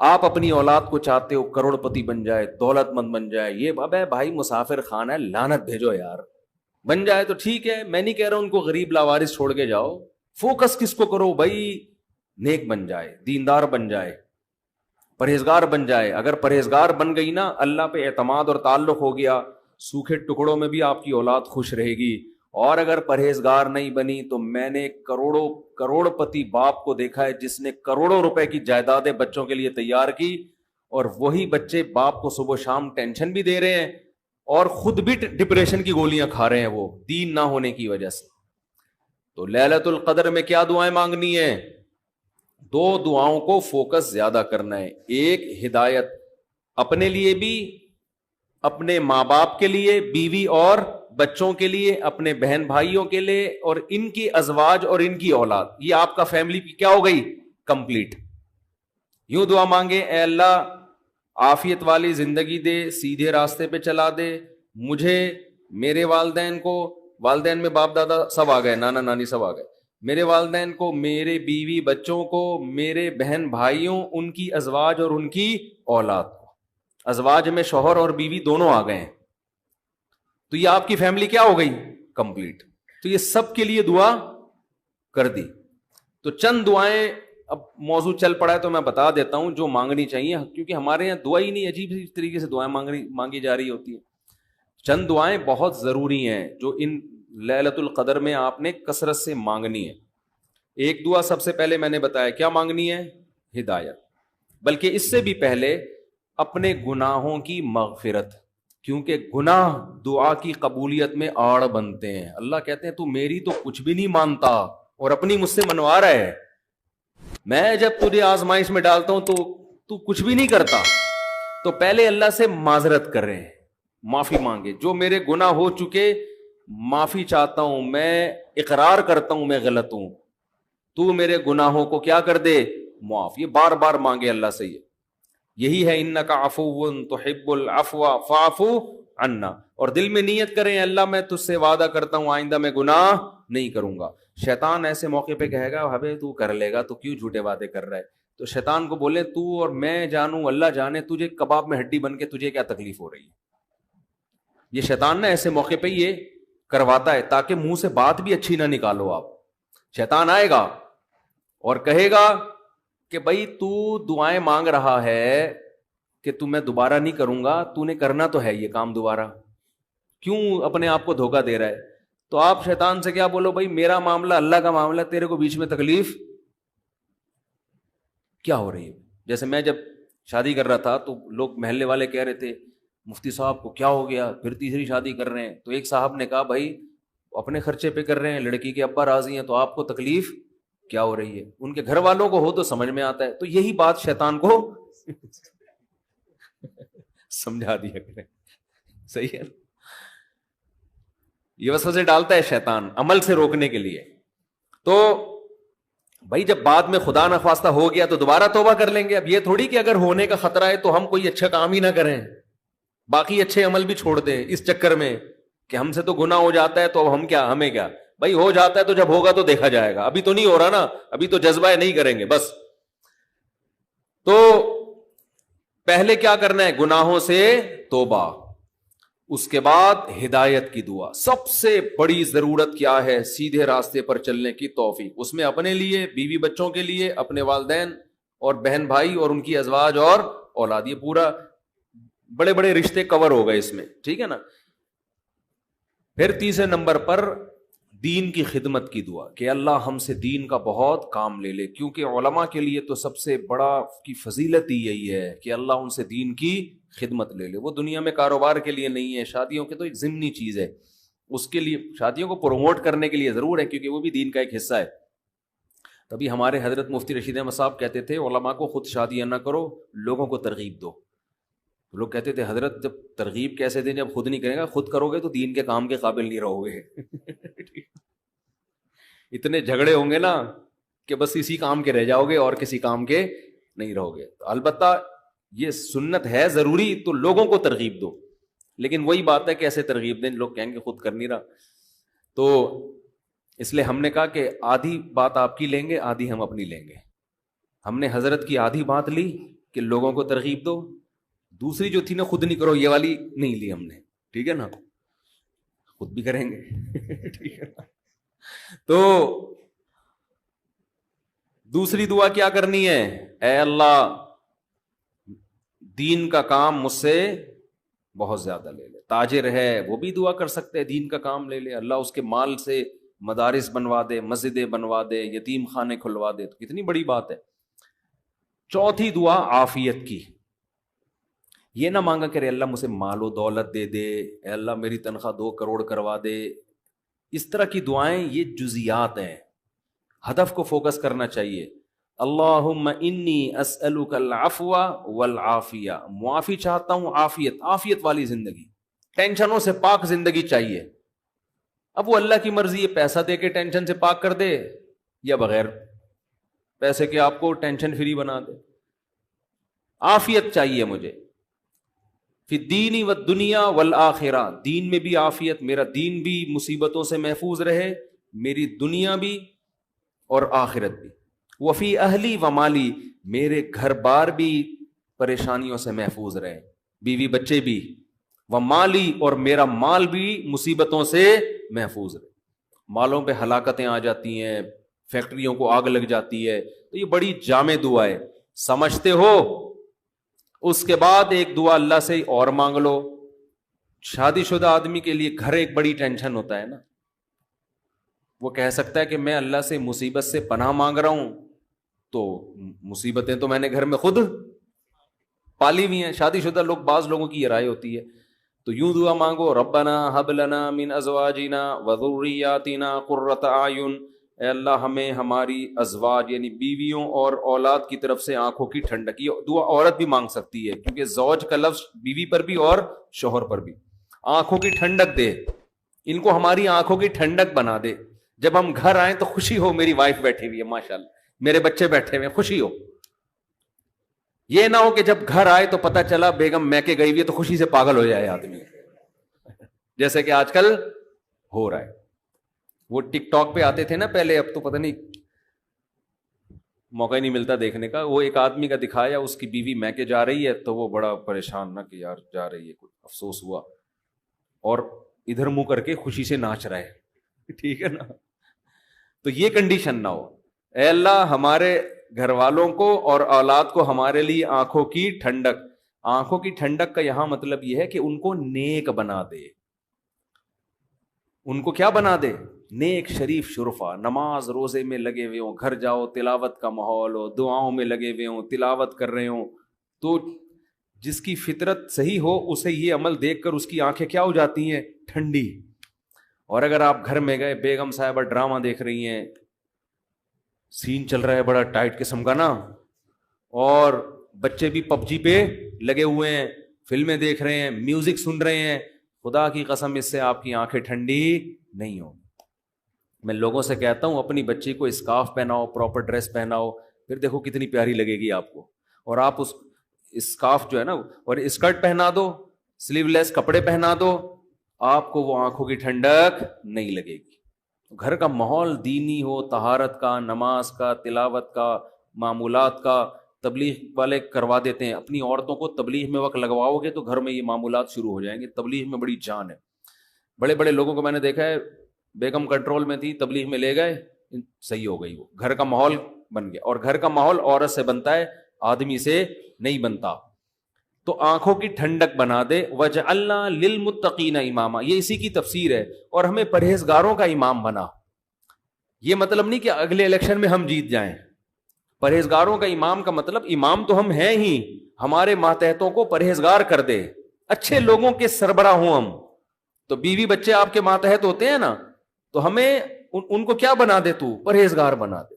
آپ اپنی اولاد کو چاہتے ہو کروڑپتی بن جائے، دولت مند بن جائے، یہ ابے بھائی مسافر خان ہے، لعنت بھیجو یار، بن جائے تو ٹھیک ہے، میں نہیں کہہ رہا ہوں ان کو غریب لاوارث چھوڑ کے جاؤ، فوکس کس کو کرو بھائی، نیک بن جائے، دیندار بن جائے، پرہیزگار بن جائے. اگر پرہیزگار بن گئی نا، اللہ پہ اعتماد اور تعلق ہو گیا، سوکھے ٹکڑوں میں بھی آپ کی اولاد خوش رہے گی. اور اگر پرہیزگار نہیں بنی تو میں نے کروڑپتی باپ کو دیکھا ہے جس نے کروڑوں روپے کی جائیدادیں بچوں کے لیے تیار کی، اور وہی بچے باپ کو صبح شام ٹینشن بھی دے رہے ہیں اور خود بھی ڈپریشن کی گولیاں کھا رہے ہیں، وہ دین نہ ہونے کی وجہ سے. تو لیلۃ القدر میں کیا دعائیں مانگنی ہے؟ دو دعاؤں کو فوکس زیادہ کرنا ہے. ایک ہدایت اپنے لیے بھی، اپنے ماں باپ کے لیے، بیوی اور بچوں کے لیے، اپنے بہن بھائیوں کے لیے، اور ان کی ازواج اور ان کی اولاد. یہ آپ کا فیملی کیا ہو گئی؟ کمپلیٹ. یوں دعا مانگے، اے اللہ عافیت والی زندگی دے، سیدھے راستے پہ چلا دے مجھے، میرے والدین کو، والدین میں باپ دادا سب آ گئے، نانا نانی سب آ گئے، میرے والدین کو، میرے بیوی بچوں کو، میرے بہن بھائیوں، ان کی ازواج اور ان کی اولاد کو. ازواج میں شوہر اور بیوی دونوں آ گئے ہیں، تو یہ آپ کی فیملی کیا ہو گئی؟ کمپلیٹ. تو یہ سب کے لیے دعا کر دی. تو چند دعائیں، اب موضوع چل پڑا ہے تو میں بتا دیتا ہوں جو مانگنی چاہیے، کیونکہ ہمارے یہاں دعا ہی نہیں، عجیب سی طریقے سے دعائیں مانگی جا رہی ہوتی ہیں. چند دعائیں بہت ضروری ہیں جو ان لیلۃ القدر میں آپ نے کثرت سے مانگنی ہے. ایک دعا سب سے پہلے میں نے بتایا کیا مانگنی ہے؟ ہدایت. بلکہ اس سے بھی پہلے اپنے گناہوں کی مغفرت، کیونکہ گناہ دعا کی قبولیت میں آڑ بنتے ہیں. اللہ کہتے ہیں تو میری تو کچھ بھی نہیں مانتا اور اپنی مجھ سے منوا رہا ہے، میں جب تجھے آزمائش میں ڈالتا ہوں تو کچھ بھی نہیں کرتا. تو پہلے اللہ سے معذرت کر رہے ہیں، معافی مانگے، جو میرے گناہ ہو چکے معافی چاہتا ہوں، میں اقرار کرتا ہوں میں غلط ہوں، تو میرے گناہوں کو کیا کر دے؟ معاف. یہ بار بار مانگے اللہ سے. یہی ہے انک عفو تحب العفو فاعف عنا. اور دل میں نیت کریں اللہ میں تجھ سے وعدہ کرتا ہوں آئندہ میں گناہ نہیں کروں گا. شیطان ایسے موقع پہ کہے گا ہبے تو کر لے گا، تو کیوں جھوٹے وعدے کر رہا ہے؟ تو شیطان کو بولے تو اور میں جانوں اللہ جانے تجھے کباب میں ہڈی بن کے تجھے کیا تکلیف ہو رہی ہے. یہ شیطان نا ایسے موقع پہ یہ کرواتا ہے تاکہ منہ سے بات بھی اچھی نہ نکالو آپ. شیطان آئے گا اور کہے گا کہ بھائی تو دعائیں مانگ رہا ہے کہ تو میں دوبارہ نہیں کروں گا، تو نے کرنا تو ہے یہ کام دوبارہ، کیوں اپنے آپ کو دھوکہ دے رہا ہے؟ تو آپ شیطان سے کیا بولو، بھائی میرا معاملہ اللہ کا معاملہ، تیرے کو بیچ میں تکلیف کیا ہو رہی ہے؟ جیسے میں جب شادی کر رہا تھا تو لوگ محلے والے کہہ رہے تھے مفتی صاحب کو کیا ہو گیا، پھر تیسری شادی کر رہے ہیں. تو ایک صاحب نے کہا بھائی اپنے خرچے پہ کر رہے ہیں، لڑکی کے ابا راضی ہیں، تو آپ کو تکلیف کیا ہو رہی ہے؟ ان کے گھر والوں کو ہو تو سمجھ میں آتا ہے. تو یہی بات شیطان کو سمجھا دیا کریں. صحیح ہے، یہ وسوسے ڈالتا ہے شیطان عمل سے روکنے کے لیے. تو بھائی جب بعد میں خدا نخواستہ ہو گیا تو دوبارہ توبہ کر لیں گے. اب یہ تھوڑی کہ اگر ہونے کا خطرہ ہے تو ہم کوئی اچھا کام ہی نہ کریں، باقی اچھے عمل بھی چھوڑ دیں اس چکر میں کہ ہم سے تو گناہ ہو جاتا ہے تو اب ہم کیا، ہمیں کیا. بھائی ہو جاتا ہے تو جب ہوگا تو دیکھا جائے گا، ابھی تو نہیں ہو رہا نا، ابھی تو جذبہ ہے نہیں کریں گے بس. تو پہلے کیا کرنا ہے؟ گناہوں سے توبہ. اس کے بعد ہدایت کی دعا. سب سے بڑی ضرورت کیا ہے؟ سیدھے راستے پر چلنے کی توفیق. اس میں اپنے لیے، بیوی بچوں کے لیے، اپنے والدین اور بہن بھائی اور ان کی ازواج اور اولاد، یہ پورا بڑے بڑے رشتے کور ہو گئے اس میں، ٹھیک ہے نا. پھر تیسرے نمبر پر دین کی خدمت کی دعا کہ اللہ ہم سے دین کا بہت کام لے لے، کیونکہ علماء کے لیے تو سب سے بڑا کی فضیلت ہی یہی ہے کہ اللہ ان سے دین کی خدمت لے لے. وہ دنیا میں کاروبار کے لیے نہیں ہے، شادیوں کے تو ایک ضمنی چیز ہے، اس کے لیے شادیوں کو پروموٹ کرنے کے لیے ضرور ہے کیونکہ وہ بھی دین کا ایک حصہ ہے. تبھی ہمارے حضرت مفتی رشید احمد صاحب کہتے تھے علماء کو خود شادیاں نہ کرو، لوگوں کو ترغیب دو. لوگ کہتے تھے حضرت جب ترغیب کیسے دیں جب خود نہیں کرے گا، خود کرو گے تو دین کے کام کے قابل نہیں رہو گے. اتنے جھگڑے ہوں گے نا کہ بس اسی کام کے رہ جاؤ گے اور کسی کام کے نہیں رہو گے. البتہ یہ سنت ہے ضروری تو لوگوں کو ترغیب دو، لیکن وہی بات ہے کہ ایسے ترغیب دیں لوگ کہیں گے خود کر نہیں رہا. تو اس لیے ہم نے کہا کہ آدھی بات آپ کی لیں گے، آدھی ہم اپنی لیں گے. ہم نے حضرت کی آدھی بات لی کہ لوگوں کو ترغیب دو. دوسری جو تھی نا خود نہیں کرو، یہ والی نہیں لی ہم نے، ٹھیک ہے نا، خود بھی کریں گے ٹھیک ہے نا. تو دوسری دعا کیا کرنی ہے؟ اے اللہ دین کا کام مجھ سے بہت زیادہ لے لے. تاجر ہے وہ بھی دعا کر سکتے ہیں، دین کا کام لے لے، اللہ اس کے مال سے مدارس بنوا دے، مسجدیں بنوا دے، یتیم خانے کھلوا دے، تو کتنی بڑی بات ہے. چوتھی دعا عافیت کی. یہ نہ مانگا کرے اللہ مجھے مال و دولت دے دے، اے اللہ میری تنخواہ 2 کروڑ کروا دے. اس طرح کی دعائیں یہ جزیات ہیں، ہدف کو فوکس کرنا چاہیے. اللہم انی اسألک العفو والعافیہ، معافی چاہتا ہوں، عافیت والی زندگی، ٹینشنوں سے پاک زندگی چاہیے. اب وہ اللہ کی مرضی ہے، پیسہ دے کے ٹینشن سے پاک کر دے یا بغیر پیسے کے آپ کو ٹینشن فری بنا دے. عافیت چاہیے مجھے فی الدین والدنیا والآخرہ، دین میں بھی عافیت، میرا دین بھی مصیبتوں سے محفوظ رہے، میری دنیا بھی اور آخرت بھی. وفی اہلی و مالی، میرے گھر بار بھی پریشانیوں سے محفوظ رہے، بیوی بچے بھی، و مالی اور میرا مال بھی مصیبتوں سے محفوظ رہے. مالوں پہ ہلاکتیں آ جاتی ہیں، فیکٹریوں کو آگ لگ جاتی ہے، تو یہ بڑی جامع دعا ہے، سمجھتے ہو. اس کے بعد ایک دعا اللہ سے اور مانگ لو. شادی شدہ آدمی کے لیے گھر ایک بڑی ٹینشن ہوتا ہے نا، وہ کہہ سکتا ہے کہ میں اللہ سے مصیبت سے پناہ مانگ رہا ہوں، تو مصیبتیں تو میں نے گھر میں خود پالی ہوئی ہیں. شادی شدہ لوگ، بعض لوگوں کی یہ رائے ہوتی ہے، تو یوں دعا مانگو، ربنا ہب لنا من ازواجنا وذریاتنا قرۃ اعین، اے اللہ ہمیں ہماری ازواج یعنی بیویوں اور اولاد کی طرف سے آنکھوں کی ٹھنڈک. یہ دعا عورت بھی مانگ سکتی ہے کیونکہ زوج کا لفظ بیوی پر بھی اور شوہر پر بھی. آنکھوں کی ٹھنڈک دے، ان کو ہماری آنکھوں کی ٹھنڈک بنا دے. جب ہم گھر آئیں تو خوشی ہو، میری وائف بیٹھی ہوئی ہے ماشاءاللہ، میرے بچے بیٹھے ہوئے، خوشی ہو. یہ نہ ہو کہ جب گھر آئے تو پتہ چلا بیگم میکے گئی ہوئی ہے تو خوشی سے پاگل ہو جائے آدمی، جیسے کہ آج کل ہو رہا ہے. وہ ٹک ٹاک پہ آتے تھے نا پہلے، اب تو پتہ نہیں، موقع ہی نہیں ملتا دیکھنے کا. وہ ایک آدمی کا دکھایا، اس کی بیوی میکے جا رہی ہے تو وہ بڑا پریشان، نہ کہ یار جا رہی ہے، کچھ افسوس ہوا، اور ادھر منہ کر کے خوشی سے ناچ رہا ہے، ٹھیک ہے نا. تو یہ کنڈیشن نہ ہو. اے اللہ ہمارے گھر والوں کو اور اولاد کو ہمارے لیے آنکھوں کی ٹھنڈک. آنکھوں کی ٹھنڈک کا یہاں مطلب یہ ہے کہ ان کو نیک بنا دے. ان کو کیا بنا دے؟ نیک، شریف، شرفا. نماز روزے میں لگے ہوئے ہوں، گھر جاؤ تلاوت کا ماحول ہو، دعاؤں میں لگے ہوئے ہوں، تلاوت کر رہے ہوں. تو جس کی فطرت صحیح ہو اسے یہ عمل دیکھ کر اس کی آنکھیں کیا ہو جاتی ہیں؟ ٹھنڈی. اور اگر آپ گھر میں گئے، بیگم صاحبہ ڈرامہ دیکھ رہی ہیں، سین چل رہا ہے بڑا ٹائٹ قسم کا نا، اور بچے بھی پب جی پہ لگے ہوئے ہیں، فلمیں دیکھ رہے ہیں، میوزک سن رہے ہیں، خدا کی قسم اس سے آپ کی آنکھیں ٹھنڈی نہیں ہوں. میں لوگوں سے کہتا ہوں اپنی بچی کو اسکارف پہناؤ، پراپر ڈریس پہناؤ، پھر دیکھو کتنی پیاری لگے گی آپ کو. اور آپ اس اسکارف جو ہے نا، اور اسکرٹ پہنا دو، سلیو لیس کپڑے پہنا دو، آپ کو وہ آنکھوں کی ٹھنڈک نہیں لگے گی. گھر کا ماحول دینی ہو، طہارت کا، نماز کا، تلاوت کا، معمولات کا. تبلیغ والے کروا دیتے ہیں، اپنی عورتوں کو تبلیغ میں وقت لگواؤ گے تو گھر میں یہ معمولات شروع ہو جائیں گے. تبلیغ میں بڑی جان ہے. بڑے بڑے لوگوں کو میں نے دیکھا ہے، بیگم کنٹرول میں تھی، تبلیغ میں لے گئے، صحیح ہو گئی، وہ گھر کا ماحول بن گیا. اور گھر کا ماحول عورت سے بنتا ہے، آدمی سے نہیں بنتا. تو آنکھوں کی ٹھنڈک بنا دے. وَجَعَلْنَا لِلْمُتَّقِينَ إِمَامًا، یہ اسی کی تفسیر ہے. اور ہمیں پرہیزگاروں کا امام بنا. یہ مطلب نہیں کہ اگلے الیکشن میں ہم جیت جائیں. پرہیزگاروں کا امام کا مطلب امام تو ہم ہیں ہی، ہمارے ماتحتوں کو پرہیزگار کر دے، اچھے لوگوں کے سربراہ ہوں ہم. تو بیوی بچے آپ کے ماتحت ہوتے ہیں نا، تو ہمیں ان کو کیا بنا دے؟ تو پرہیزگار بنا دے.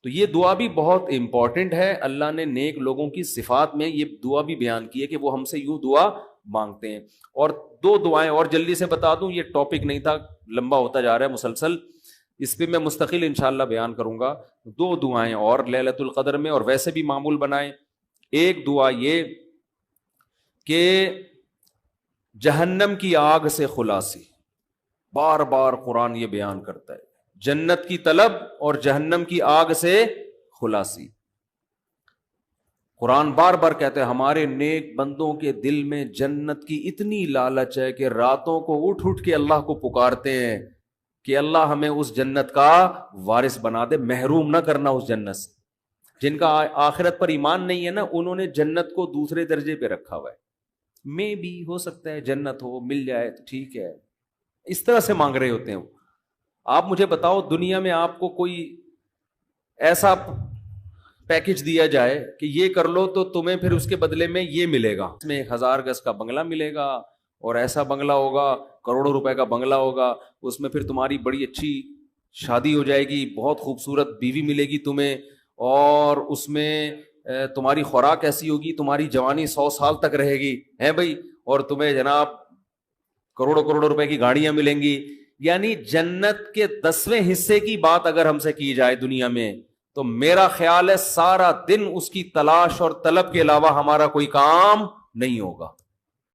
تو یہ دعا بھی بہت امپورٹنٹ ہے. اللہ نے نیک لوگوں کی صفات میں یہ دعا بھی بیان کی ہے کہ وہ ہم سے یوں دعا مانگتے ہیں. اور 2 دعائیں اور جلدی سے بتا دوں، یہ ٹاپک نہیں تھا، لمبا ہوتا جا رہا ہے مسلسل، اس پہ میں مستقل انشاءاللہ بیان کروں گا. 2 دعائیں اور لیلۃ القدر میں، اور ویسے بھی معمول بنائیں. ایک دعا یہ کہ جہنم کی آگ سے خلاصی، بار بار قرآن یہ بیان کرتا ہے، جنت کی طلب اور جہنم کی آگ سے خلاصی. قرآن بار بار کہتے ہیں ہمارے نیک بندوں کے دل میں جنت کی اتنی لالچ ہے کہ راتوں کو اٹھ اٹھ کے اللہ کو پکارتے ہیں کہ اللہ ہمیں اس جنت کا وارث بنا دے، محروم نہ کرنا اس جنت سے۔ جن کا آخرت پر ایمان نہیں ہے نا، انہوں نے جنت کو دوسرے درجے پہ رکھا ہوا ہے۔ میں بھی ہو سکتا ہے جنت ہو، مل جائے تو ٹھیک ہے، اس طرح سے مانگ رہے ہوتے ہیں۔ آپ مجھے بتاؤ دنیا میں آپ کو کوئی ایسا پیکج دیا جائے کہ یہ کر لو تو تمہیں پھر اس کے بدلے میں یہ ملے گا، اس میں 1000 گز کا بنگلہ ملے گا، اور ایسا بنگلہ ہوگا، کروڑوں روپے کا بنگلہ ہوگا، اس میں پھر تمہاری بڑی اچھی شادی ہو جائے گی، بہت خوبصورت بیوی ملے گی تمہیں، اور اس میں تمہاری خوراک ایسی ہوگی، تمہاری جوانی 100 سال تک رہے گی ہے بھائی، اور تمہیں جناب کروڑوں کروڑوں روپے کی گاڑیاں ملیں گی۔ یعنی جنت کے 10ویں حصے کی بات اگر ہم سے کی جائے دنیا میں، تو میرا خیال ہے سارا دن اس کی تلاش اور طلب کے علاوہ ہمارا کوئی کام نہیں ہوگا۔